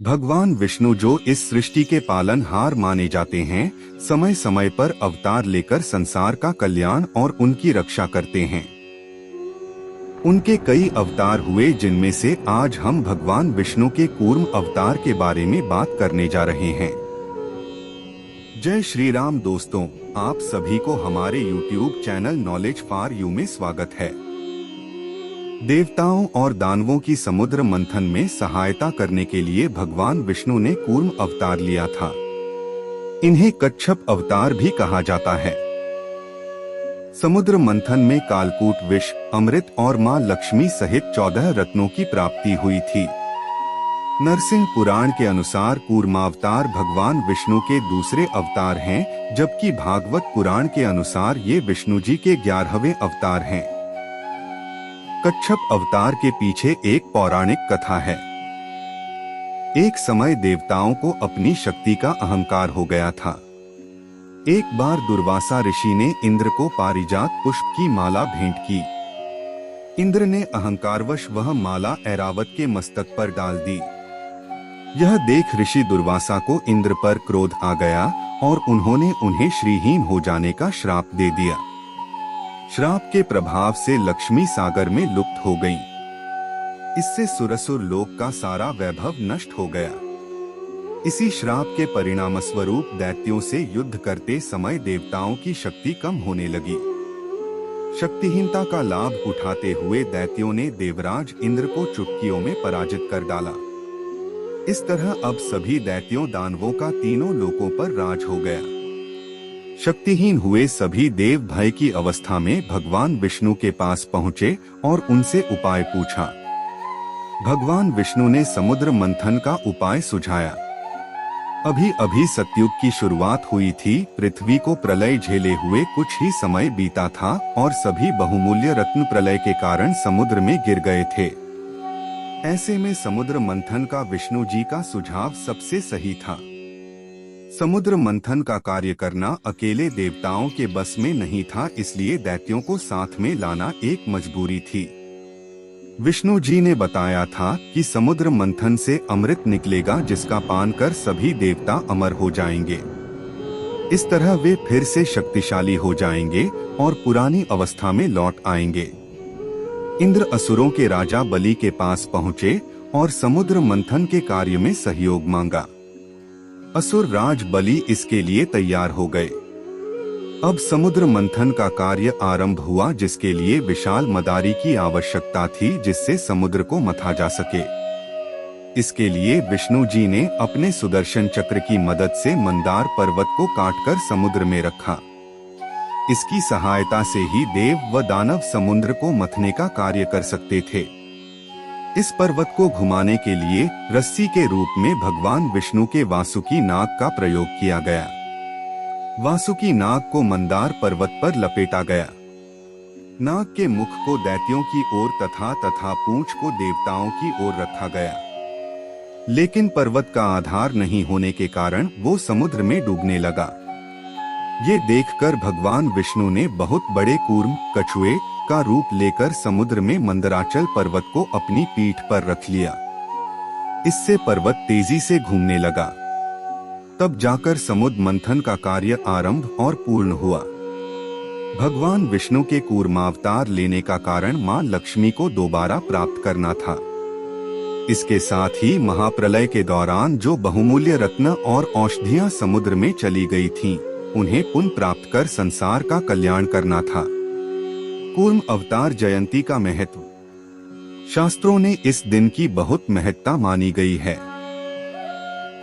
भगवान विष्णु जो इस सृष्टि के पालनहार माने जाते हैं, समय समय पर अवतार लेकर संसार का कल्याण और उनकी रक्षा करते हैं। उनके कई अवतार हुए, जिनमें से आज हम भगवान विष्णु के कूर्म अवतार के बारे में बात करने जा रहे हैं। जय श्री राम दोस्तों, आप सभी को हमारे YouTube channel knowledge for you में स्वागत है। देवताओं और दानवों की समुद्र मंथन में सहायता करने के लिए भगवान विष्णु ने कूर्म अवतार लिया था। इन्हें कच्छप अवतार भी कहा जाता है। समुद्र मंथन में कालकूट विष, अमृत और मां लक्ष्मी सहित 14 रत्नों की प्राप्ति हुई थी। नरसिंह पुराण के अनुसार कूर्मावतार भगवान विष्णु के दूसरे अवतार हैं, जबकि भागवत पुराण के अनुसार ये विष्णु जी के 11वें अवतार हैं। कच्छप अवतार के पीछे एक पौराणिक कथा है। एक समय देवताओं को अपनी शक्ति का अहंकार हो गया था। एक बार दुर्वासा ऋषि ने इंद्र को पारिजात पुष्प की माला भेंट की। इंद्र ने अहंकारवश वह माला ऐरावत के मस्तक पर डाल दी। यह देख ऋषि दुर्वासा को इंद्र पर क्रोध आ गया और उन्होंने उन्हें श्रीहीन हो जाने का श्राप दे दिया। श्राप के प्रभाव से लक्ष्मी सागर में लुप्त हो गईं। इससे सुरसुर लोक का सारा वैभव नष्ट हो गया। इसी श्राप के परिणाम स्वरूप दैत्यों से युद्ध करते समय देवताओं की शक्ति कम होने लगी। शक्तिहीनता का लाभ उठाते हुए दैत्यों ने देवराज इंद्र को चुटकियों में पराजित कर डाला। इस तरह अब सभी दैत्यों दानवों का तीनों लोकों पर राज हो गया। शक्तिहीन हुए सभी देव भय की अवस्था में भगवान विष्णु के पास पहुँचे और उनसे उपाय पूछा। भगवान विष्णु ने समुद्र मंथन का उपाय सुझाया। अभी अभी सतयुग की शुरुआत हुई थी। पृथ्वी को प्रलय झेले हुए कुछ ही समय बीता था और सभी बहुमूल्य रत्न प्रलय के कारण समुद्र में गिर गए थे। ऐसे में समुद्र मंथन का विष्णु जी का सुझाव सबसे सही था। समुद्र मंथन का कार्य करना अकेले देवताओं के बस में नहीं था, इसलिए दैत्यों को साथ में लाना एक मजबूरी थी। विष्णु जी ने बताया था कि समुद्र मंथन से अमृत निकलेगा, जिसका पान कर सभी देवता अमर हो जाएंगे। इस तरह वे फिर से शक्तिशाली हो जाएंगे और पुरानी अवस्था में लौट आएंगे। इंद्र असुरों के राजा बलि के पास पहुँचे और समुद्र मंथन के कार्य में सहयोग मांगा। असुर राज बलि इसके लिए तैयार हो गए। अब समुद्र मंथन का कार्य आरंभ हुआ, जिसके लिए विशाल मदारी की आवश्यकता थी, जिससे समुद्र को मथा जा सके। इसके लिए विष्णु जी ने अपने सुदर्शन चक्र की मदद से मंदार पर्वत को काटकर समुद्र में रखा। इसकी सहायता से ही देव व दानव समुद्र को मथने का कार्य कर सकते थे। इस पर्वत को घुमाने के लिए रस्सी के रूप में भगवान विष्णु के वासुकी नाग का प्रयोग किया गया। वासुकी नाग को मंदार पर्वत पर लपेटा गया। नाग के मुख को दैत्यों की ओर तथा पूंछ को देवताओं की ओर रखा गया। लेकिन पर्वत का आधार नहीं होने के कारण वो समुद्र में डूबने लगा। ये देखकर भगवान विष्णु ने बहुत बड़े कूर्म कछुए का रूप लेकर समुद्र में मंदराचल पर्वत को अपनी पीठ पर रख लिया। इससे पर्वत तेजी से घूमने लगा। तब जाकर समुद्र मंथन का कार्य आरंभ और पूर्ण हुआ। भगवान विष्णु के कूर्मावतार लेने का कारण मां लक्ष्मी को दोबारा प्राप्त करना था। इसके साथ ही महाप्रलय के दौरान जो बहुमूल्य रत्न और औषधियां समुद्र में चली गई थीं, उन्हें पुनः प्राप्त कर संसार का कल्याण करना था। कूर्म अवतार जयंती का महत्व। शास्त्रों ने इस दिन की बहुत महत्ता मानी गई है।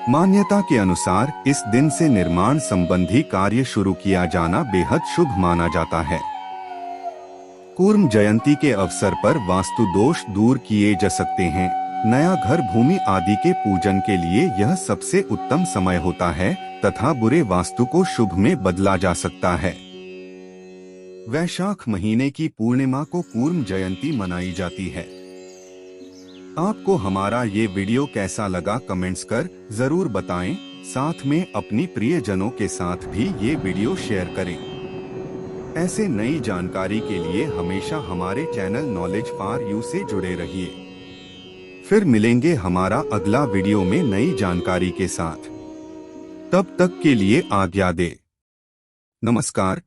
मान्यता के अनुसार इस दिन से निर्माण संबंधी कार्य शुरू किया जाना बेहद शुभ माना जाता है। कूर्म जयंती के अवसर पर वास्तु दोष दूर किए जा सकते हैं। नया घर, भूमि आदि के पूजन के लिए यह सबसे उत्तम समय होता है तथा बुरे वास्तु को शुभ में बदला जा सकता है। वैशाख महीने की पूर्णिमा को कूर्म जयंती मनाई जाती है। आपको हमारा ये वीडियो कैसा लगा कमेंट्स कर जरूर बताएं। साथ में अपनी प्रियजनों के साथ भी ये वीडियो शेयर करें। ऐसे नई जानकारी के लिए हमेशा हमारे चैनल नॉलेज फॉर यू से जुड़े रहिए। फिर मिलेंगे हमारा अगला वीडियो में नई जानकारी के साथ। तब तक के लिए आज्ञा दे। नमस्कार।